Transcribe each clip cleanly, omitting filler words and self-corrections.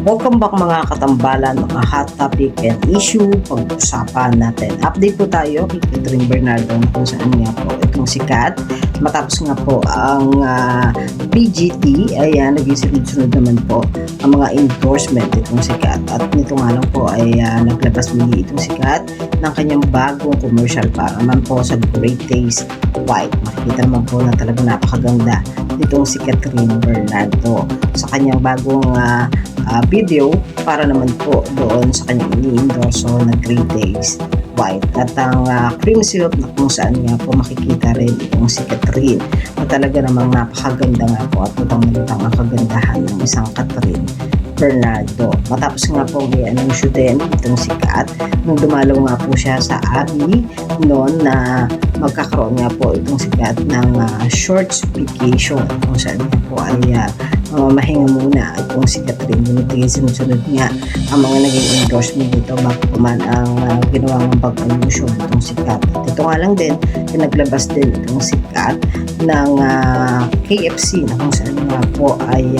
Welcome back mga katambalan, mga hot topic and issue pag-usapan natin. Update po tayo kay Catherine Bernardo kung saan nga po itong sikat. Matapos nga po ang PGT, ayan, naging sunod naman po ang mga endorsement itong sikat. At nito nga lang po ay naglabas muli itong sikat ng kanyang bagong commercial para naman po sa Great Taste White. Makikita naman po na talagang napakaganda nitong si Catherine Bernardo sa kanyang bagong video para naman po doon sa kanyang ini-endorso na Great Taste White at ang cream syrup na kung saan nga po makikita rin itong si Catherine na talaga namang napakaganda nga po at lutang-lutang ang kagandahan ng isang Catherine Bernardo. Matapos nga po i-anunsyo din itong sikat nung dumalaw nga po siya sa Abby noon na magkakaroon nga po itong sikat ng shorts vacation kung saan nga po ay mahinga muna itong si Catherine. Ngunit sinusunod nga ang mga naging endorsement dito bago pa man ang ginawang pag-anunsyo itong sikat. At ito nga lang din, naglabas din itong sikat ng KFC na kung saan nga po ay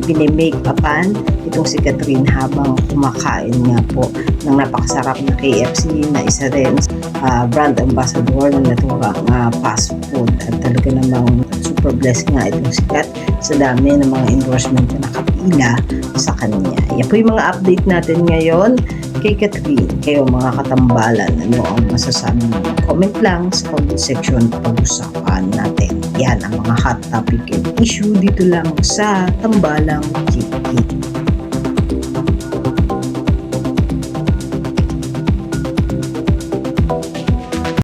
pinimake upan itong si Catherine habang kumakain nga po ng napakasarap na KFC na isa rin brand ambassador ng naturang fast food at talaga namang super blessed nga itong sikat sa dami ng mga endorsement na nakapila sa kanya. Yan po yung mga update natin ngayon kay Catherine. Kayo mga katambalan, ano ang masasabi mo? Comment lang sa comment section pag-usapan natin. Yan ang mga hot topic and issue dito lang sa Tambalang Chiki.